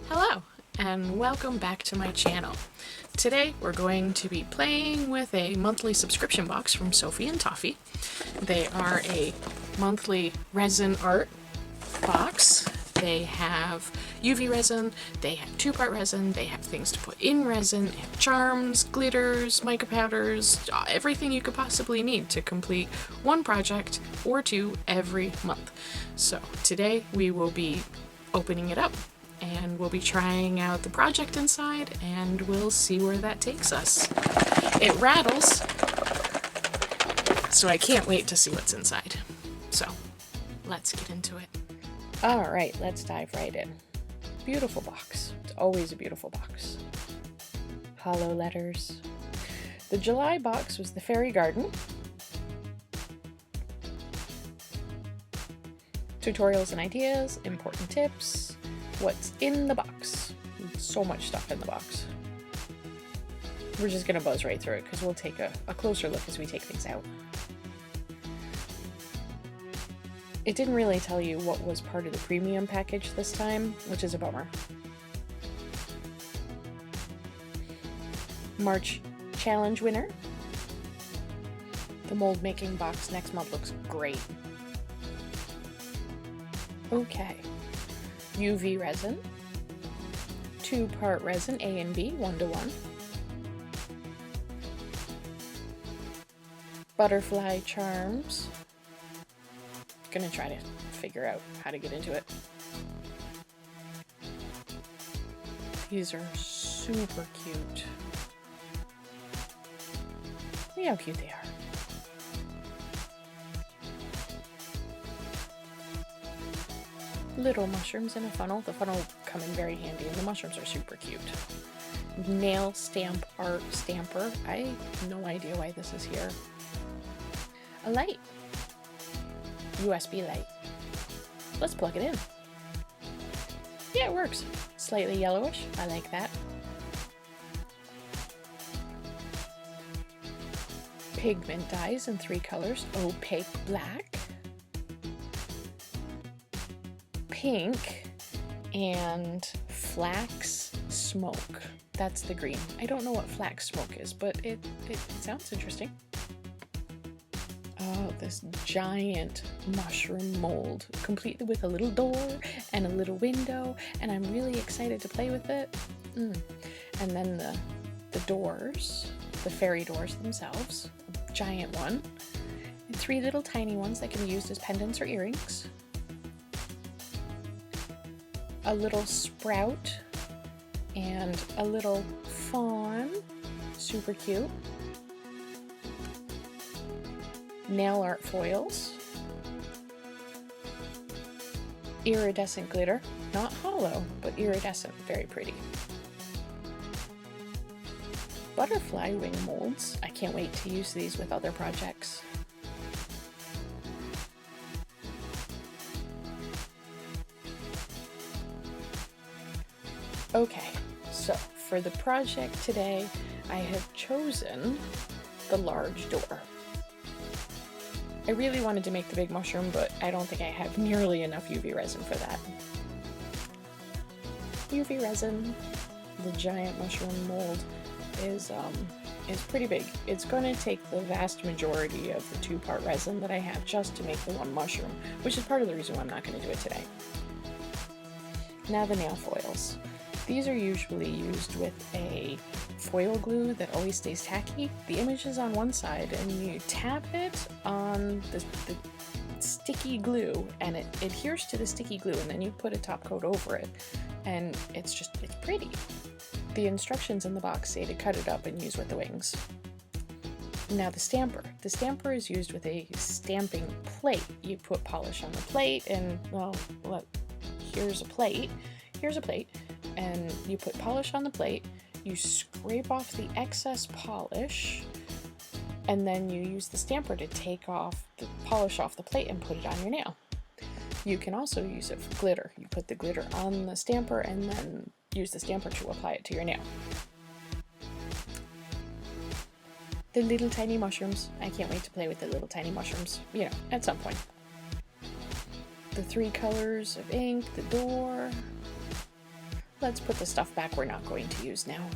Hello, and welcome back to my channel. Today we're going to be playing with a monthly subscription box from Sophie and Toffee. They are a monthly resin art box. They have UV resin, they have two-part resin, they have things to put in resin, they have charms, glitters, mica powders, everything you could possibly need to complete one project or two every month. So today we will be opening it up and we'll be trying out the project inside and we'll see where that takes us. It rattles, so I can't wait to see what's inside. So let's get into it. All right, let's dive right in. Beautiful box. It's always a beautiful box. Hollow letters. The July box was the Fairy Garden. Tutorials and ideas, important tips, what's in the box. So much stuff in the box. We're just gonna buzz right through it because we'll take a closer look as we take things out. It didn't really tell you what was part of the premium package this time, which is a bummer. March challenge winner. The mold making box next month looks great. Okay. UV resin. Two-part resin, A and B, 1:1. Butterfly charms. Gonna try to figure out how to get into it. These are super cute. See how cute they are. Little mushrooms in a funnel. The funnel come in very handy and the mushrooms are super cute. Nail stamp art stamper. I have no idea why this is here. A light. USB light. Let's plug it in. Yeah, it works. Slightly yellowish. I like that. Pigment dyes in 3 colors. Opaque black, pink, and flax smoke. That's the green. I don't know what flax smoke is, but it sounds interesting. Oh, this giant mushroom mold, complete with a little door and a little window, and I'm really excited to play with it. And then the doors, the fairy doors themselves, a giant one, and 3 little tiny ones that can be used as pendants or earrings. A little sprout and a little fawn, super cute. Nail art foils, iridescent glitter, not hollow, but iridescent, very pretty. Butterfly wing molds, I can't wait to use these with other projects. Okay, so for the project today, I have chosen the large door. I really wanted to make the big mushroom, but I don't think I have nearly enough UV resin for that. UV resin, the giant mushroom mold, is pretty big. It's going to take the vast majority of the 2-part resin that I have just to make the one mushroom, which is part of the reason why I'm not going to do it today. Now the nail foils. These are usually used with a foil glue that always stays tacky. The image is on one side and you tap it on the sticky glue and it adheres to the sticky glue, and then you put a top coat over it and it's pretty. The instructions in the box say to cut it up and use with the wings. Now the stamper. The stamper is used with a stamping plate. You put polish on the plate and, well, here's a plate. Here's a plate. And you put polish on the plate, you scrape off the excess polish, and then you use the stamper to take off the polish off the plate and put it on your nail. You can also use it for glitter. You put the glitter on the stamper and then use the stamper to apply it to your nail. The little tiny mushrooms. I can't wait to play with the little tiny mushrooms, at some point. The 3 colors of ink, the door, Let's put the stuff back we're not going to use now.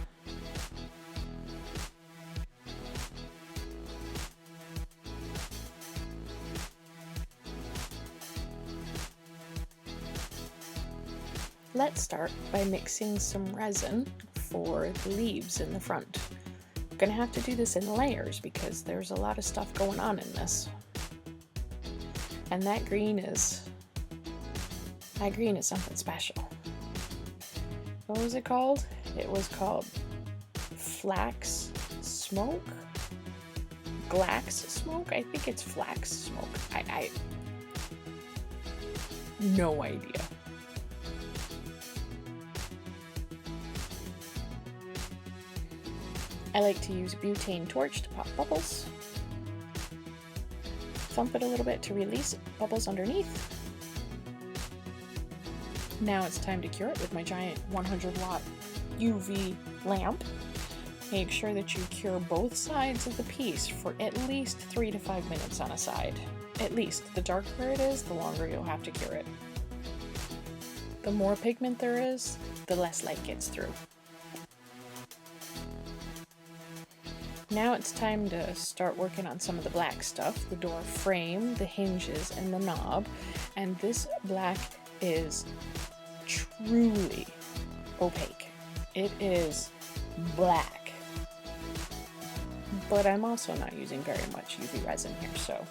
Let's start by mixing some resin for the leaves in the front. I'm gonna have to do this in layers because there's a lot of stuff going on in this. And that green is something special. What was it called? It was called flax smoke? Glax smoke? I think it's flax smoke. I no idea. I like to use a butane torch to pop bubbles. Thump it a little bit to release bubbles underneath. Now it's time to cure it with my giant 100-watt UV lamp. Make sure that you cure both sides of the piece for at least 3 to 5 minutes on a side. At least. The darker it is, the longer you'll have to cure it. The more pigment there is, the less light gets through. Now it's time to start working on some of the black stuff, the door frame, the hinges, and the knob. And this black is truly opaque. It is black. But I'm also not using very much UV resin here, so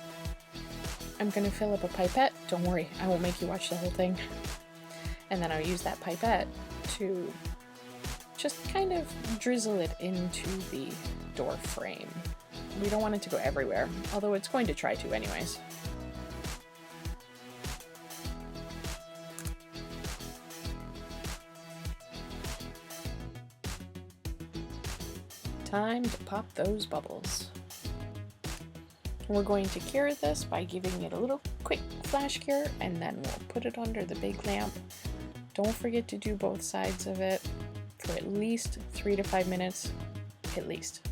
I'm gonna fill up a pipette. Don't worry, I won't make you watch the whole thing. And then I'll use that pipette to just kind of drizzle it into the door frame. We don't want it to go everywhere, although it's going to try to anyways. Time to pop those bubbles. We're going to cure this by giving it a little quick flash cure, and then we'll put it under the big lamp. Don't forget to do both sides of it for at least 3 to 5 minutes, at least.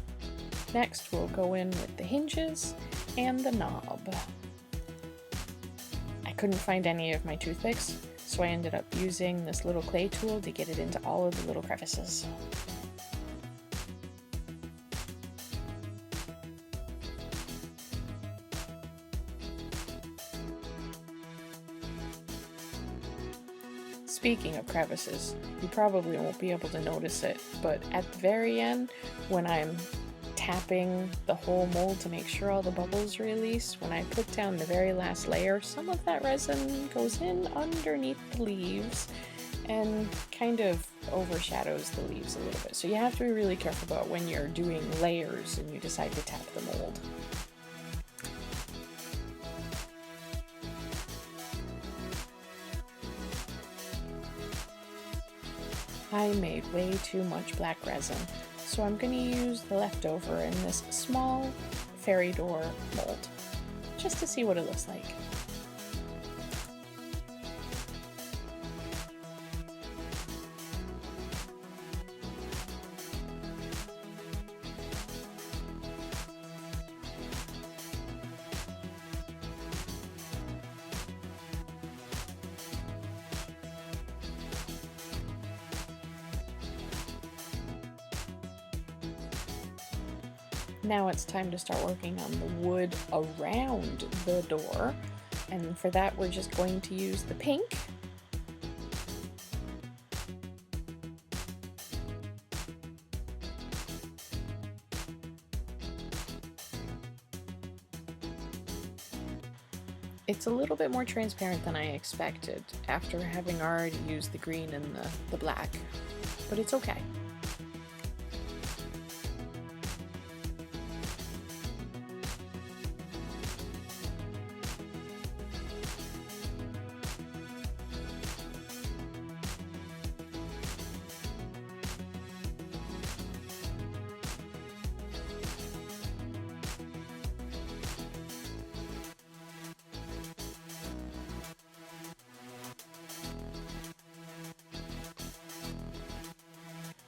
Next, we'll go in with the hinges and the knob. I couldn't find any of my toothpicks, so I ended up using this little clay tool to get it into all of the little crevices. Speaking of crevices, you probably won't be able to notice it, but at the very end, when I'm tapping the whole mold to make sure all the bubbles release, when I put down the very last layer, some of that resin goes in underneath the leaves and kind of overshadows the leaves a little bit. So you have to be really careful about when you're doing layers and you decide to tap the mold. I made way too much black resin, so I'm going to use the leftover in this small Fairie Door mold, just to see what it looks like. Now it's time to start working on the wood around the door, and for that we're just going to use the pink. It's a little bit more transparent than I expected after having already used the green and the black, but it's okay.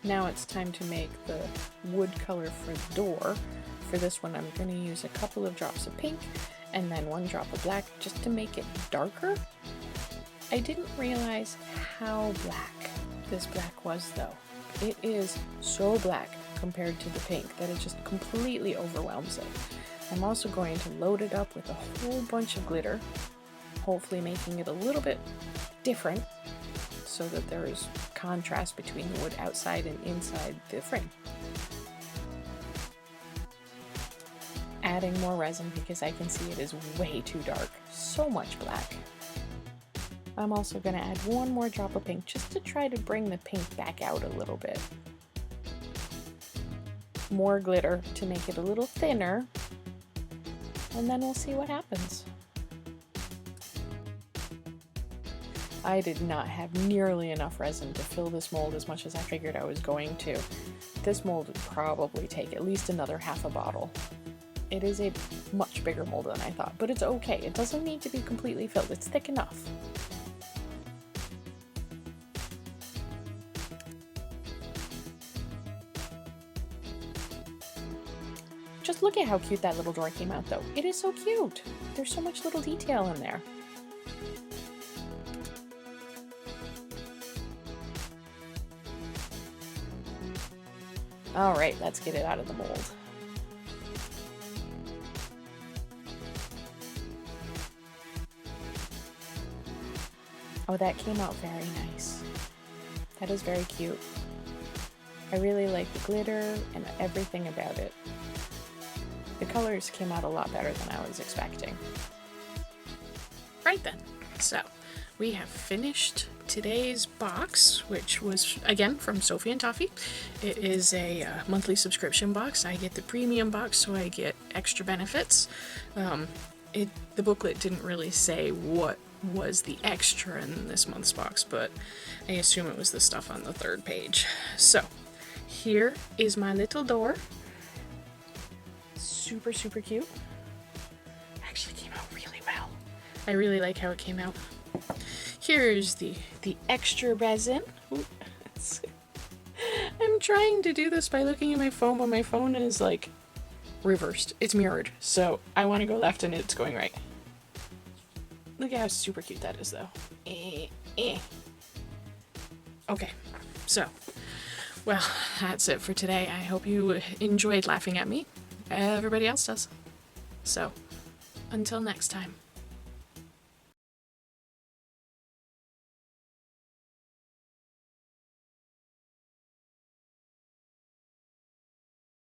Now it's time to make the wood color for the door. For this one I'm going to use a couple of drops of pink and then 1 drop of black just to make it darker. I didn't realize how black this black was though. It is so black compared to the pink that it just completely overwhelms it. I'm also going to load it up with a whole bunch of glitter, hopefully making it a little bit different so that there is contrast between the wood outside and inside the frame. Adding more resin because I can see it is way too dark. So much black. I'm also going to add one more drop of pink just to try to bring the pink back out a little bit. More glitter to make it a little thinner, and then we'll see what happens. I did not have nearly enough resin to fill this mold as much as I figured I was going to. This mold would probably take at least another half a bottle. It is a much bigger mold than I thought, but it's okay. It doesn't need to be completely filled. It's thick enough. Just look at how cute that little door came out though. It is so cute. There's so much little detail in there. All right, let's get it out of the mold. Oh, that came out very nice. That is very cute. I really like the glitter and everything about it. The colors came out a lot better than I was expecting. Right then, so we have finished today's box, which was, again, from Sophie and Toffee. It is a monthly subscription box. I get the premium box, so I get extra benefits. The booklet didn't really say what was the extra in this month's box, but I assume it was the stuff on the third page. So, here is my little door. Super, super cute. Actually came out really well. I really like how it came out. Here's the extra resin. Ooh, I'm trying to do this by looking at my phone, but my phone is like reversed. It's mirrored, so I want to go left and it's going right. Look at how super cute that is, though. Okay, so, well, that's it for today. I hope you enjoyed laughing at me. Everybody else does. So, until next time.